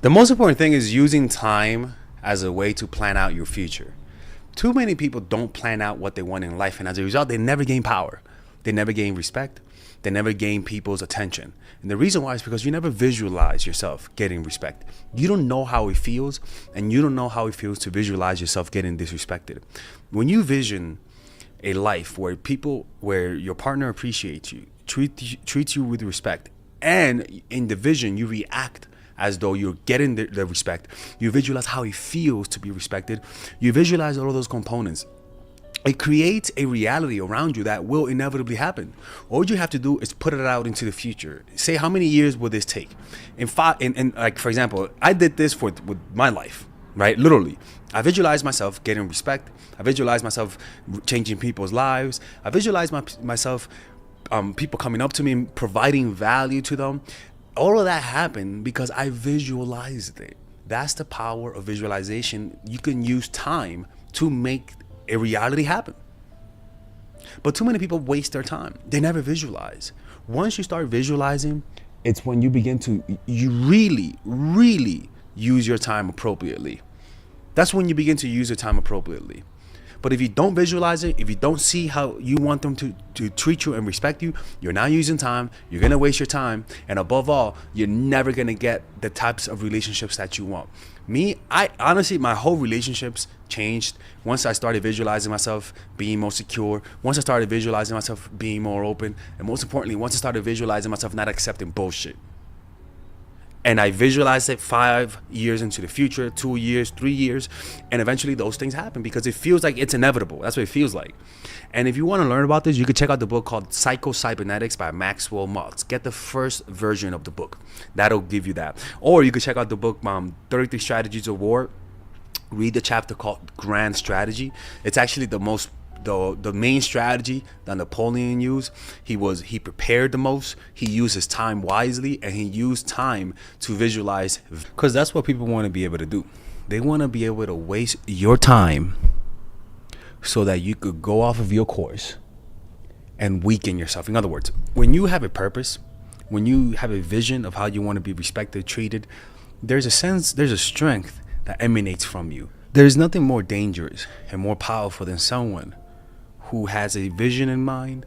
The most important thing is using time as a way to plan out your future. Too many people don't plan out what they want in life, and as a result, they never gain power. They never gain respect. They never gain people's attention. And the reason why is because you never visualize yourself getting respect. You don't know how it feels, and you don't know how it feels to visualize yourself getting disrespected. When you vision a life where your partner appreciates you, treats you with respect, and in the vision you react as though you're getting the respect. You visualize how it feels to be respected. You visualize all of those components. It creates a reality around you that will inevitably happen. All you have to do is put it out into the future. Say, how many years will this take? Like, for example, I did this with my life, right? Literally, I visualized myself getting respect. I visualized myself changing people's lives. I visualized myself, people coming up to me and providing value to them. All of that happened because I visualized it. That's the power of visualization. You can use time to make a reality happen. But too many people waste their time. They never visualize. Once you start visualizing, it's when you really use your time appropriately. That's when you begin to use your time appropriately. But if you don't visualize it, if you don't see how you want them to treat you and respect you, you're not using time, you're going to waste your time. And above all, you're never going to get the types of relationships that you want. I honestly, my whole relationships changed once I started visualizing myself being more secure, once I started visualizing myself being more open, and most importantly, once I started visualizing myself not accepting bullshit. And I visualized it 5 years into the future, 2 years, 3 years, and eventually those things happen because it feels like it's inevitable. That's what it feels like. And if you want to learn about this, you can check out the book called Psycho-Cybernetics by Maxwell Maltz. Get the first version of the book. That'll give you that. Or you can check out the book, 33 Strategies of War. Read the chapter called Grand Strategy. It's actually the main strategy that Napoleon used. He prepared the most, he used his time wisely, and he used time to visualize, because that's what people want to be able to do. They want to be able to waste your time so that you could go off of your course and weaken yourself. In other words, when you have a purpose, when you have a vision of how you want to be respected, treated, there's a strength that emanates from you. There's nothing more dangerous and more powerful than someone who has a vision in mind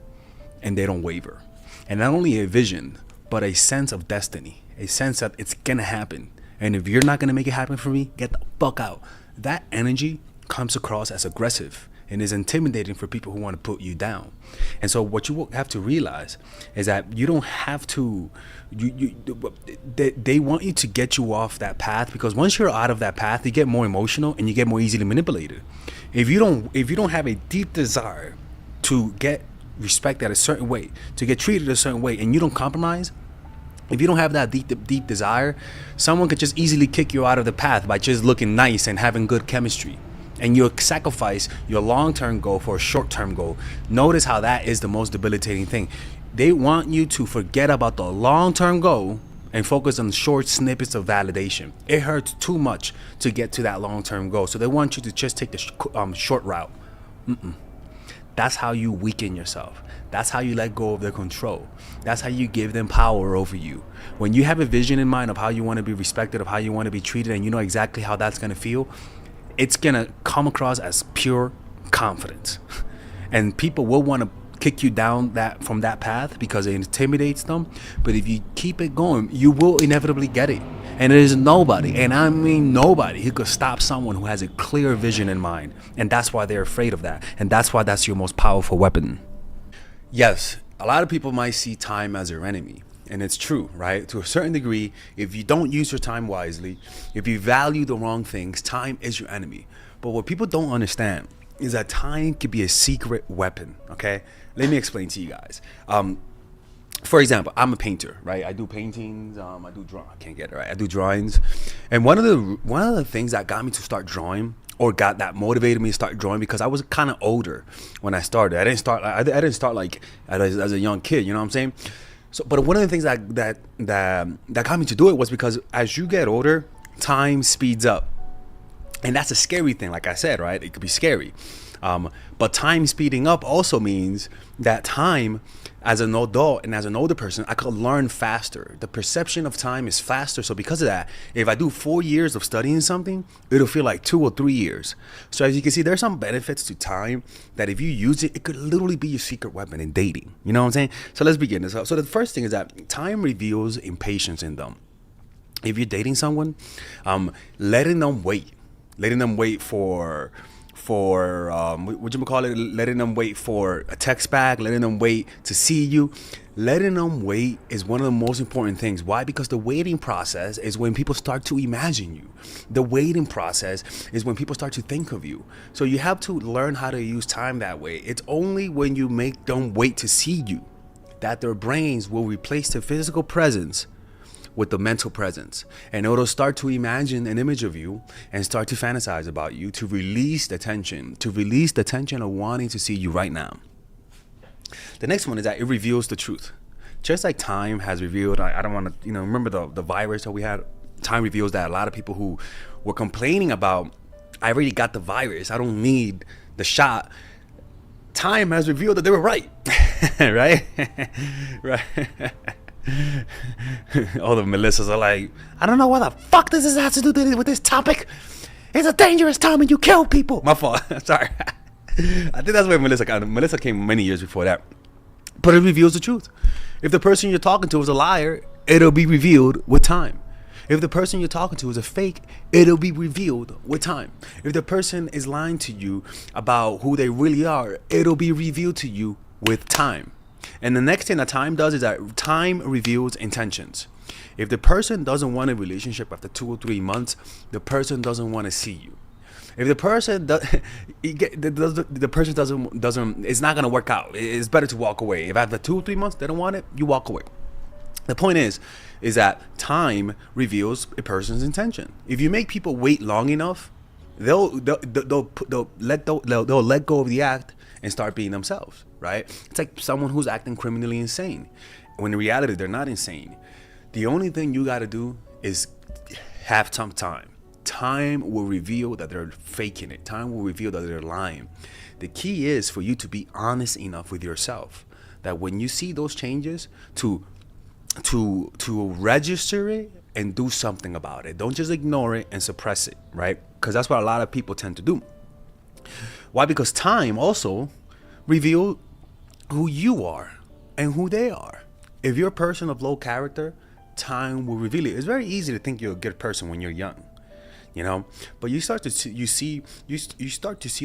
and they don't waver. And not only a vision, but a sense of destiny, a sense that it's gonna happen. And if you're not gonna make it happen for me, get the fuck out. That energy comes across as aggressive and is intimidating for people who want to put you down. And so what you have to realize is that you don't have to, they want you to get you off that path, because once you're out of that path, you get more emotional and you get more easily manipulated. If you don't have a deep desire to get respected a certain way, to get treated a certain way, and you don't compromise, if you don't have that deep desire, someone could just easily kick you out of the path by just looking nice and having good chemistry. And you'll sacrifice your long-term goal for a short-term goal. Notice how that is the most debilitating thing. They want you to forget about the long-term goal and focus on short snippets of validation. It hurts too much to get to that long-term goal. So they want you to just take the short route. That's how you weaken yourself. That's how you let go of their control. That's how you give them power over you. When you have a vision in mind of how you want to be respected, of how you want to be treated, and you know exactly how that's going to feel, it's going to come across as pure confidence. And people will want to kick you down from that path because it intimidates them. But if you keep it going, you will inevitably get it. And there is nobody, and I mean nobody, who could stop someone who has a clear vision in mind. And that's why they're afraid of that. And that's why that's your most powerful weapon. Yes, a lot of people might see time as their enemy. And it's true, right? To a certain degree, if you don't use your time wisely, if you value the wrong things, time is your enemy. But what people don't understand is that time can be a secret weapon, okay? Let me explain to you guys. For example, I'm a painter, right? I do paintings, I do drawings. And one of the things that got me to start drawing, or that motivated me to start drawing, because I was kind of older when I started. I didn't start like as a young kid, you know what I'm saying? So, but one of the things that got me to do it was because as you get older, time speeds up. And that's a scary thing, like I said, right? It could be scary. But time speeding up also means that time, as an adult and as an older person, I could learn faster. The perception of time is faster. So because of that, if I do 4 years of studying something, it'll feel like 2 or 3 years. So as you can see, there's some benefits to time that if you use it, it could literally be your secret weapon in dating. You know what I'm saying? So let's begin this. So the first thing is that time reveals impatience in them. If you're dating someone, letting them wait for what you call it, letting them wait for a text back, letting them wait to see you, letting them wait is one of the most important things. Why? Because the waiting process is when people start to imagine you. The waiting process is when people start to think of you. So you have to learn how to use time that way. It's only when you make them wait to see you that their brains will replace the physical presence with the mental presence, and it'll start to imagine an image of you and start to fantasize about you to release the tension of wanting to see you right now. The next one is that it reveals the truth. Just like time has revealed, I don't want to, remember the virus that we had. Time reveals that a lot of people who were complaining about, I already got the virus, I don't need the shot. Time has revealed that they were right. Right? Right. All the Melissas are like, I don't know what the fuck this has to do with this topic. It's a dangerous time and you kill people. My fault. Sorry. I think that's where Melissa came many years before that. But it reveals the truth. If the person you're talking to is a liar, it'll be revealed with time. If the person you're talking to is a fake, it'll be revealed with time. If the person is lying to you about who they really are, it'll be revealed to you with time. And the next thing that time does is that time reveals intentions. If the person doesn't want a relationship after 2 or 3 months, the person doesn't want to see you. If the person the person doesn't, it's not gonna work out. It's better to walk away. If after 2 or 3 months they don't want it, you walk away. The point is that time reveals a person's intention. If you make people wait long enough, they'll let go of the act and start being themselves, right? It's like someone who's acting criminally insane, when in reality they're not insane. The only thing you got to do is have some time. Time will reveal that they're faking it. Time will reveal that they're lying. The key is for you to be honest enough with yourself that when you see those changes, to register it and do something about it. Don't just ignore it and suppress it, right? Because that's what a lot of people tend to do. Why? Because time also reveals who you are and who they are. If you're a person of low character, time will reveal it. It's very easy to think you're a good person when you're young, but you start to see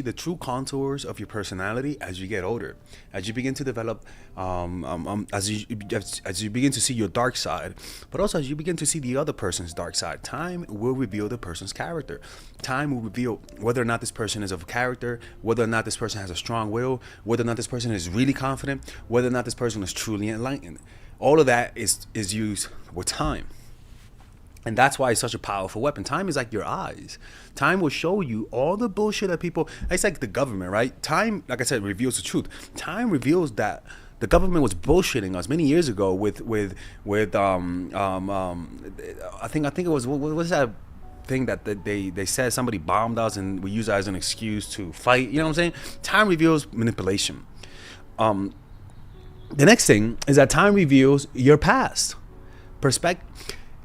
the true contours of your personality as you get older, as you begin to develop, as you begin to see your dark side, but also as you begin to see the other person's dark side. Time will reveal the person's character. Time will reveal whether or not this person is of character, whether or not this person has a strong will, whether or not this person is really confident, whether or not this person is truly enlightened. All of that is used with time. And that's why it's such a powerful weapon. Time is like your eyes. Time will show you all the bullshit that people, it's like the government, right? Time, like I said, reveals the truth. Time reveals that the government was bullshitting us many years ago with I think it was, what was that thing that they said somebody bombed us and we use that as an excuse to fight, you know what I'm saying? Time reveals manipulation. The next thing is that time reveals your past.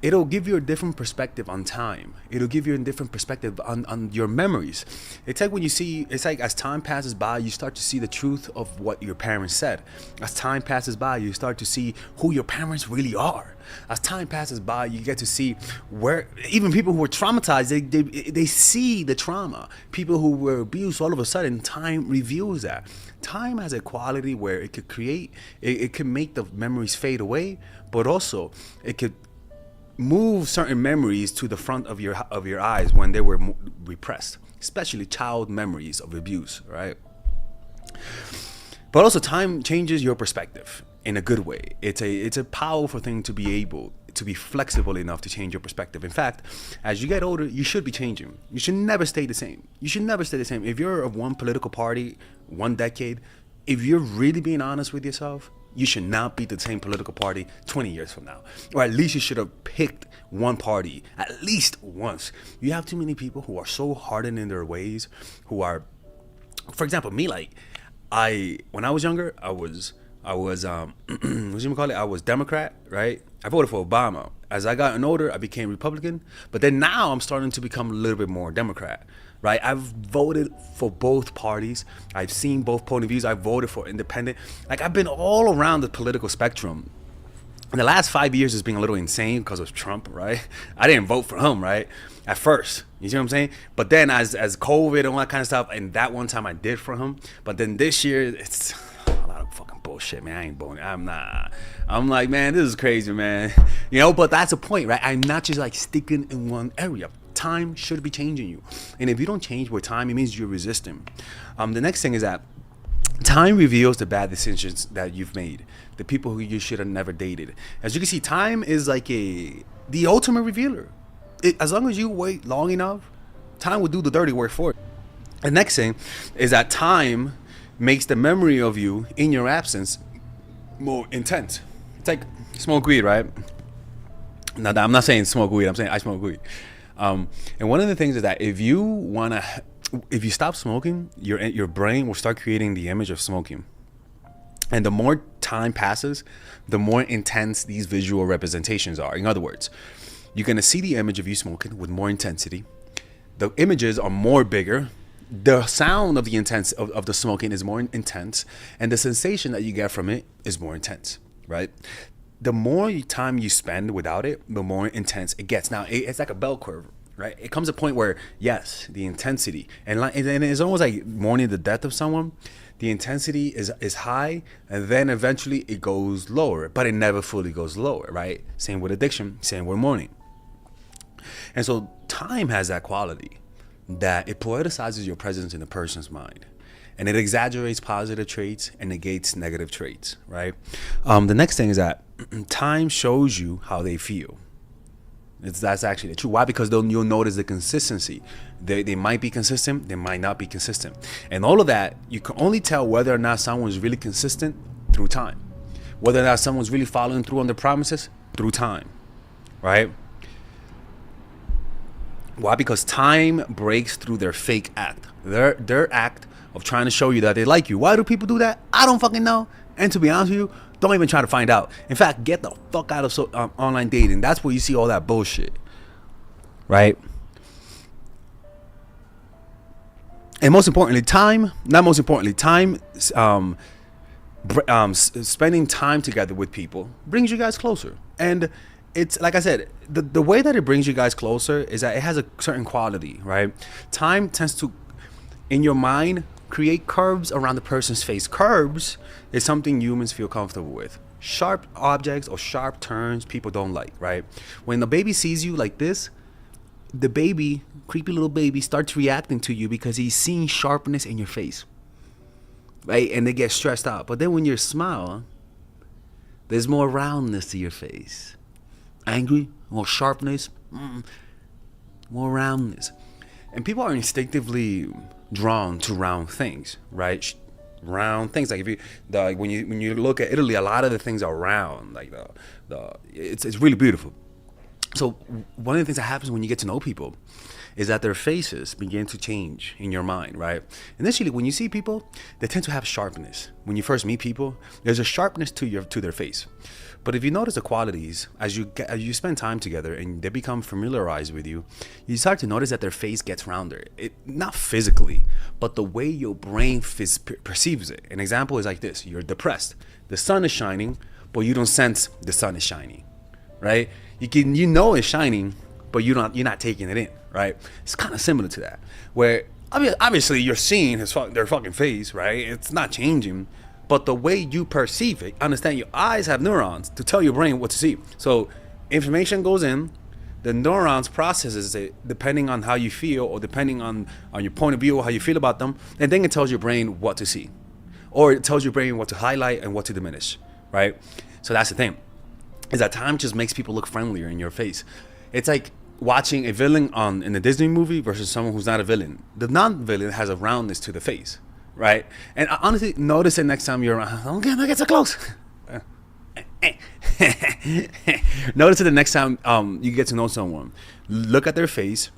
It'll give you a different perspective on time. It'll give you a different perspective on your memories. It's like as time passes by, you start to see the truth of what your parents said. As time passes by, you start to see who your parents really are. As time passes by, you get to see where even people who were traumatized, they see the trauma. People who were abused, all of a sudden, time reveals that. Time has a quality where it can make the memories fade away, but also it could move certain memories to the front of your eyes when they were repressed, especially child memories of abuse, right? But also time changes your perspective in a good way. It's a powerful thing to be able to be flexible enough to change your perspective. In fact, as you get older, you should be changing. You should never stay the same. If you're of one political party, one decade, if you're really being honest with yourself, you should not be the same political party 20 years from now. Or at least you should have picked one party at least once. You have too many people who are so hardened in their ways, who are For example, me, like, when I was younger, I was what you call it? I was Democrat, right? I voted for Obama. As I got older, I became Republican, but then now I'm starting to become a little bit more Democrat, right? I've voted for both parties. I've seen both point of views. I voted for independent. Like, I've been all around the political spectrum. In the last 5 years, it's been a little insane because of Trump, right? I didn't vote for him, right? At first, you see what I'm saying? But then as COVID and all that kind of stuff, and that one time I did for him. But then this year, it's a lot of fucking bullshit, man. I ain't voting. I'm not. I'm like, man, this is crazy, man. You know, but that's the point, right? I'm not just like sticking in one area. Time should be changing you. And if you don't change with time, it means you're resisting. The next thing is that time reveals the bad decisions that you've made, the people who you should have never dated. As you can see, time is like the ultimate revealer. As long as you wait long enough, time will do the dirty work for you. The next thing is that time makes the memory of you in your absence more intense. It's like smoke weed, right? Now, I'm not saying smoke weed. I'm saying I smoke weed. And one of the things is that if you stop smoking, your brain will start creating the image of smoking. And the more time passes, the more intense these visual representations are. In other words, you're going to see the image of you smoking with more intensity. The images are more bigger. The sound of the smoking is more intense. And the sensation that you get from it is more intense, right? The more time you spend without it, the more intense it gets. Now, it's like a bell curve, right? It comes a point where, yes, the intensity, and it's almost like mourning the death of someone. The intensity is high, and then eventually it goes lower, but it never fully goes lower, right? Same with addiction, same with mourning. And so time has that quality that it politicizes your presence in a person's mind. And it exaggerates positive traits and negates negative traits, right? The next thing is that time shows you how they feel. That's actually the truth. Why? Because you'll notice the consistency. They might be consistent, they might not be consistent. And all of that, you can only tell whether or not someone's really consistent through time. Whether or not someone's really following through on their promises through time, right? Why? Because time breaks through their fake act. Their act of trying to show you that they like you. Why do people do that? I don't fucking know. And to be honest with you, don't even try to find out. In fact, get the fuck out of online dating. That's where you see all that bullshit, right? And most importantly, spending time together with people brings you guys closer. And it's like I said, the way that it brings you guys closer is that it has a certain quality, right? Time tends to, in your mind, create curves around the person's face. Curves is something humans feel comfortable with. Sharp objects or sharp turns people don't like, right? When the baby sees you like this, the baby, creepy little baby, starts reacting to you because he's seeing sharpness in your face, right? And they get stressed out. But then when you smile, there's more roundness to your face. Angry, more sharpness, more roundness. And people are instinctively drawn to round things, right? Round things. Like when you look at Italy, a lot of the things are round. Like it's really beautiful. So one of the things that happens when you get to know people is that their faces begin to change in your mind, right? Initially, when you see people, they tend to have sharpness. When you first meet people, there's a sharpness to their face. But if you notice the qualities as you spend time together and they become familiarized with you, you start to notice that their face gets rounder. Not physically, but the way your brain perceives it. An example is like this: you're depressed. The sun is shining, but you don't sense the sun is shining, right? You know it's shining, but you're not taking it in, right? It's kind of similar to that, where obviously you're seeing their fucking face, right? It's not changing. But the way you perceive it, understand, your eyes have neurons to tell your brain what to see. So information goes in, the neurons processes it depending on how you feel or depending on your point of view or how you feel about them. And then it tells your brain what to see. Or it tells your brain what to highlight and what to diminish, right? So that's the thing, is that time just makes people look friendlier in your face. It's like watching a villain in a Disney movie versus someone who's not a villain. The non-villain has a roundness to the face, right? And honestly, notice it next time you're around. Don't get so close. Notice it the next time you get to know someone. Look at their face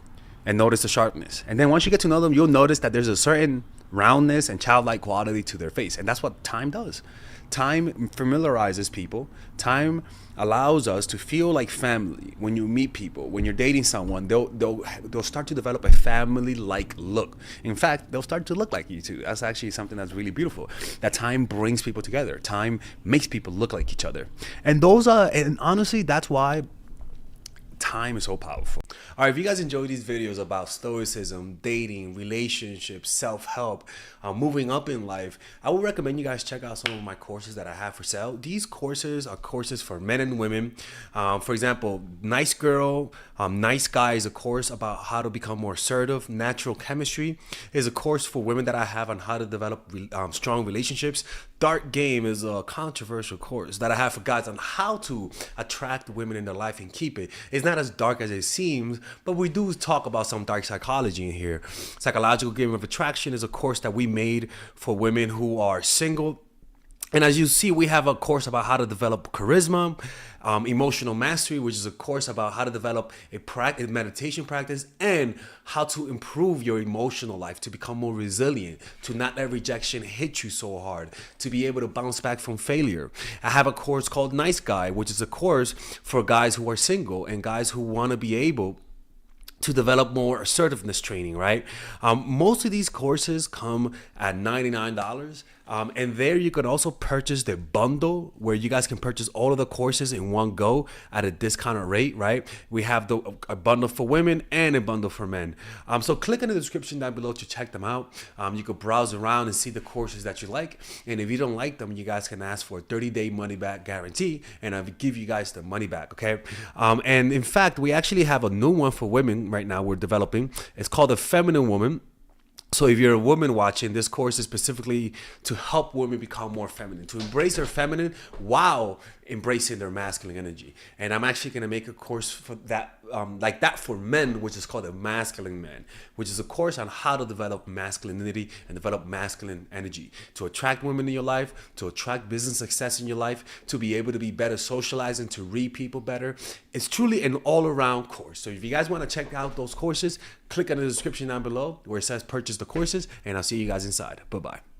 and notice the sharpness. And then once you get to know them, you'll notice that there's a certain roundness and childlike quality to their face. And that's what time does. Time familiarizes people. Time allows us to feel like family. When you meet people, when you're dating someone, they'll start to develop a family-like look. In fact, they'll start to look like you too. That's actually something that's really beautiful. That time brings people together. Time makes people look like each other. And and honestly, that's why time is so powerful. All right, if you guys enjoy these videos about stoicism, dating, relationships, self-help, moving up in life, I would recommend you guys check out some of my courses that I have for sale. These courses are courses for men and women. For example, Nice Girl, Nice Guy is a course about how to become more assertive. Natural Chemistry is a course for women that I have on how to develop strong relationships. Dark Game is a controversial course that I have for guys on how to attract women in their life and keep it. It's not as dark as it seems, but we do talk about some dark psychology in here. Psychological Game of Attraction is a course that we made for women who are single. And as you see, we have a course about how to develop charisma, Emotional Mastery, which is a course about how to develop a meditation practice and how to improve your emotional life, to become more resilient, to not let rejection hit you so hard, to be able to bounce back from failure. I have a course called Nice Guy, which is a course for guys who are single and guys who want to be able to develop more assertiveness training, right? Most of these courses come at $99. And there you can also purchase the bundle where you guys can purchase all of the courses in one go at a discounted rate, right? We have a bundle for women and a bundle for men. So click in the description down below to check them out. You can browse around and see the courses that you like. And if you don't like them, you guys can ask for a 30-day money-back guarantee, and I'll give you guys the money back, okay? And in fact, we actually have a new one for women right now we're developing. It's called The Feminine Woman. So if you're a woman watching, this course is specifically to help women become more feminine, to embrace their feminine while embracing their masculine energy. And I'm actually going to make a course for that, like that for men, which is called the Masculine Man, which is a course on how to develop masculinity and develop masculine energy, to attract women in your life, to attract business success in your life, to be able to be better socializing, to read people better. It's truly an all-around course. So if you guys want to check out those courses, click on the description down below where it says purchase the courses, and I'll see you guys inside. Bye-bye.